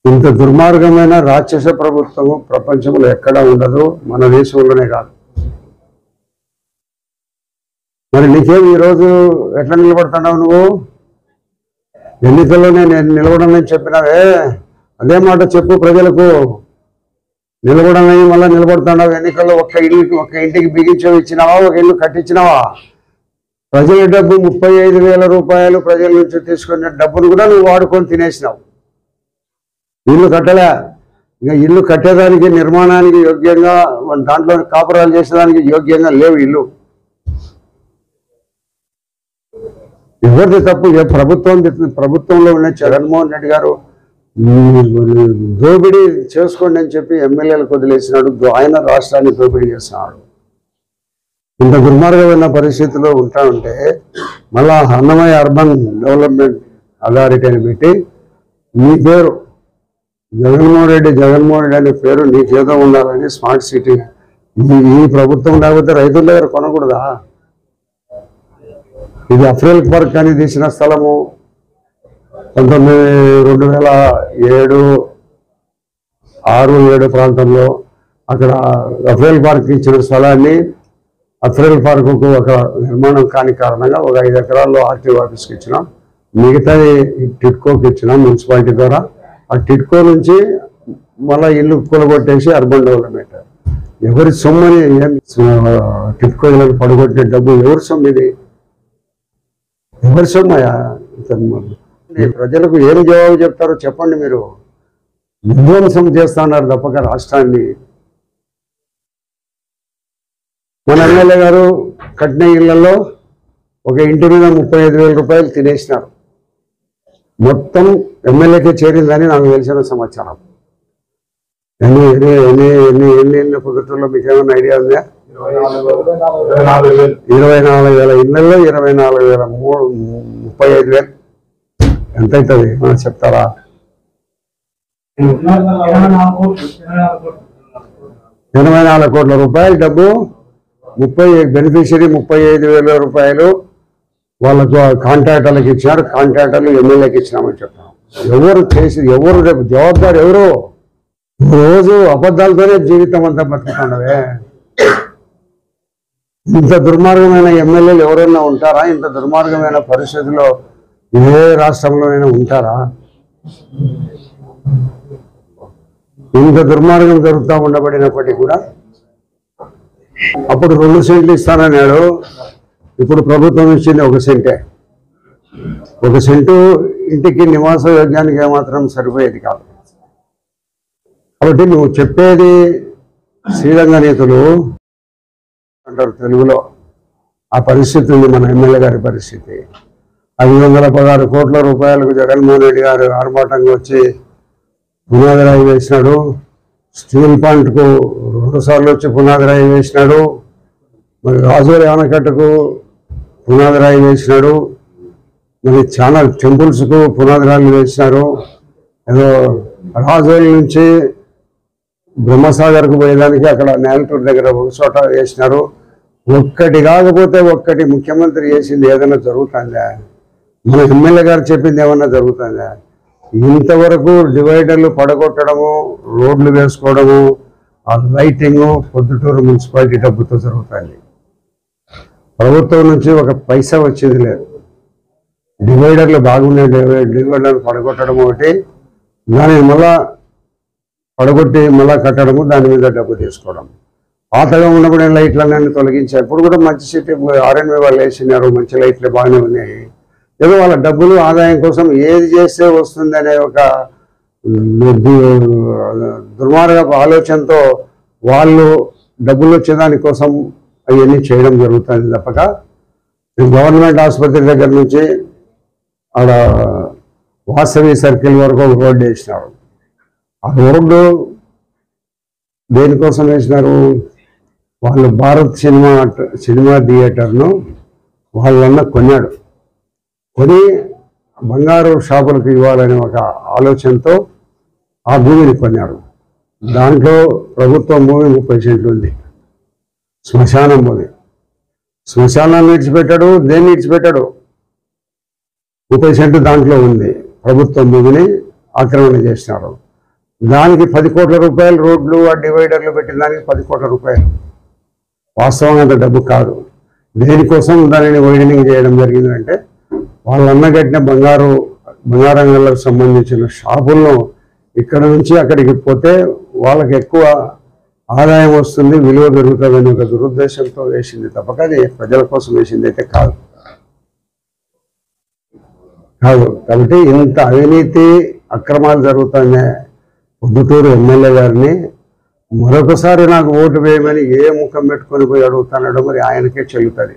ఇంత దుర్మార్గమైన రాక్షస ప్రభుత్వము ప్రపంచంలో ఎక్కడా ఉండదు, మన దేశంలోనే కాదు. మరి నీకేం ఈరోజు ఎట్లా నిలబడుతున్నావు? నువ్వు ఎన్నికల్లోనే నేను నిలబడనని చెప్పినావే, అదే మాట చెప్పు ప్రజలకు. నిలబడనని మళ్ళీ నిలబడుతున్నావు. ఎన్నికల్లో ఒక్క ఇంటికి బిగించవి ఇచ్చినావా? ఒక ఇల్లు కట్టించినావా? ప్రజల డబ్బు 35,000 రూపాయలు ప్రజల నుంచి తీసుకున్న డబ్బును కూడా నువ్వు వాడుకొని తినేసినావు. ఇల్లు కట్టలే. ఇంకా ఇల్లు కట్టేదానికి, నిర్మాణానికి యోగ్యంగా, దాంట్లో కాపురాలు చేసేదానికి యోగ్యంగా లేవు ఇల్లు. ఎవరిది తప్పు? ప్రభుత్వంలో ఉన్న జగన్మోహన్ రెడ్డి గారు దోపిడీ చేసుకోండి అని చెప్పి ఎమ్మెల్యేలకు వదిలేసినాడు. ఆయన రాష్ట్రాన్ని దోపిడీ చేస్తున్నాడు. ఇంత దుర్మార్గమైన పరిస్థితిలో ఉంటా ఉంటే మళ్ళా అన్నమయ్య అర్బన్ డెవలప్మెంట్ అథారిటీ అని పెట్టి నీ పేరు జగన్మోహన్ రెడ్డి అనే పేరు నీకేదో ఉండాలని స్మార్ట్ సిటీ. ఈ ప్రభుత్వం లేకపోతే రైతుల దగ్గర కొనకూడదా? ఇది అఫ్రేల్ పార్క్ అని తీసిన స్థలము 2006-7 ప్రాంతంలో అక్కడ అఫ్రేల్ పార్క్ ఇచ్చిన స్థలాన్ని అఫ్రేల్ పార్కుకు ఒక నిర్మాణం కాని కారణంగా ఒక 5 ఎకరాల్లో ఆర్టీఓ ఆఫీస్కి ఇచ్చినాం. మిగతాది టిట్కోకి ఇచ్చినాం మున్సిపాలిటీ ద్వారా. ఆ టిట్కో నుంచి మళ్ళీ ఇల్లు కూలగొట్టేసి అర్బన్ డెవలప్మెంట్. ఎవరి సొమ్మని టిట్కో ఇళ్ళని పడగొట్టే డబ్బు ఎవరి సొమ్ము? ఇది ఎవరి సొమ్మయా? ప్రజలకు ఏం జవాబు చెప్తారో చెప్పండి. మీరు విధ్వంసం చేస్తున్నారు తప్పక రాష్ట్రాన్ని. మన ఎమ్మెల్యే గారు కట్టిన ఇళ్లలో ఒక ఇంటి మీద 35,000 రూపాయలు తినేసినారు. మొత్తం ఎమ్మెల్యేకే చేరిందని నాకు తెలిసిన సమాచారం. ఎన్ని కుదురులో మీకు ఏమైనా ఐడియా ఉందా? 24,000 ఇళ్లలో 34,000 ఎంత అవుతుంది మనం చెప్తారా? 84 కోట్ల రూపాయలు డబ్బు. బెనిఫిషియరీ 35,000 రూపాయలు వాళ్ళకు కాంట్రాక్టర్లకు ఇచ్చినారు. కాంట్రాక్టర్లు ఎమ్మెల్యేకి ఇచ్చినామని చెప్తాం. ఎవరు రేపు జవాబారు ఎవరు? రోజు అబద్ధాలతోనే జీవితం అంతా బతుకుతున్నవే. ఇంత దుర్మార్గమైన ఎమ్మెల్యేలు ఎవరైనా ఉంటారా? ఇంత దుర్మార్గమైన పరిస్థితుల్లో ఏ రాష్ట్రంలోనైనా ఉంటారా? ఇంత దుర్మార్గం జరుగుతూ ఉండబడినప్పటికీ కూడా అప్పుడు 2 సెంట్లు ఇస్తానన్నాడు. ఇప్పుడు ప్రభుత్వం ఇచ్చింది 1 సెంటే. 1 సెంటు ఇంటికి నివాస యోగ్యానికి ఏమాత్రం సరిపోయేది కాదు. కాబట్టి నువ్వు చెప్పేది శ్రీరంగ నీతులు అంటారు తెలుగులో. ఆ పరిస్థితి ఉంది మన ఎమ్మెల్యే గారి పరిస్థితి. 516 కోట్ల రూపాయలకు జగన్మోహన్ రెడ్డి గారు ఆర్భాటంగా వచ్చి పునాది రాయి వేసినాడు. స్టీల్ ప్లాంట్కు 2 సార్లు వచ్చి పునాది రాయి వేసినాడు. మరి రాజోలి ఆనకట్టుకు పునాది రాయి వేసినాడు. మరి చాలా టెంపుల్స్కు పునాది రాయిలు వేసినారు. ఏదో రాజోలి నుంచి బ్రహ్మసాగర్కు పోయేదానికి అక్కడ నేలటూరు దగ్గర ఒక చోట వేసినారు. ఒక్కటి కాకపోతే ఒక్కటి ముఖ్యమంత్రి చేసింది ఏదైనా జరుగుతుందా? మన ఎమ్మెల్యే గారు చెప్పింది ఏమన్నా జరుగుతుందా? ఇంతవరకు డివైడర్లు పడగొట్టడము, రోడ్లు వేసుకోవడము, ఆ లైటింగు పొద్దుటూరు మున్సిపాలిటీ డబ్బుతో జరుగుతుంది. ప్రభుత్వం నుంచి ఒక పైసా వచ్చేది లేదు. డివైడర్లు బాగుండే డివైడర్లు పడగొట్టడం ఒకటి, దాన్ని మళ్ళా పడగొట్టి మళ్ళా కట్టడము, దాని మీద డబ్బు తీసుకోవడం. పాతగా ఉన్నప్పుడు లైట్లన్నీ తొలగించారు. ఇప్పుడు కూడా మంచి సిటీ ఆర్ఎన్వీ వాళ్ళు వేసినారు, మంచి లైట్లు బాగానే ఉన్నాయి. ఏదో వాళ్ళ డబ్బులు ఆదాయం కోసం ఏది చేస్తే వస్తుందనే ఒక దుర్మార్గపు ఆలోచనతో వాళ్ళు డబ్బులు వచ్చేదానికోసం అవన్నీ చేయడం జరుగుతుంది తప్పక. గవర్నమెంట్ ఆసుపత్రి దగ్గర నుంచి ఆడ వాసవి సర్కిల్ వరకు ఒక రోడ్డు వేసినారు. ఆ రోడ్డు దేనికోసం వేసినారు? వాళ్ళు భారత్ సినిమా థియేటర్ను వాళ్ళన్న కొన్నాడు. కొని బంగారు షాపులకు ఇవ్వాలనే ఒక ఆలోచనతో ఆ భూమిని కొన్నాడు. దాంట్లో ప్రభుత్వం భూమి 30 సెంట్లు ఉంది. శ్మశానం భూమి. శ్మశానాన్ని విడిచిపెట్టాడు, దేన్ని విడిచిపెట్టాడు? 30 సెంట్లు దాంట్లో ఉంది. ప్రభుత్వం భూమిని ఆక్రమణ చేసినాడు. దానికి 10 కోట్ల రూపాయలు రోడ్లు ఆ డివైడర్లు పెట్టిన దానికి 10 కోట్ల రూపాయలు. వాస్తవంగా అంత డబ్బు కాదు. దేనికోసం దానిని వైడనింగ్ చేయడం జరిగిందంటే వాళ్ళు అన్నగట్టిన బంగారంగంలకు సంబంధించిన షాపులను ఇక్కడ నుంచి అక్కడికి పోతే వాళ్ళకి ఎక్కువ ఆదాయం వస్తుంది, విలువ పెరుగుతుంది అనే ఒక దురుద్దేశంతో వేసింది తప్పక అది ప్రజల కోసం వేసింది అయితే కాదు. కాబట్టి ఇంత అవినీతి అక్రమాలు జరుగుతున్నాయి. పొద్దుటూరు ఎమ్మెల్యే గారిని మరొకసారి నాకు ఓటు వేయమని ఏ ముఖం పెట్టుకొని పోయి అడుగుతానో మరి ఆయనకే చెల్లుతుంది.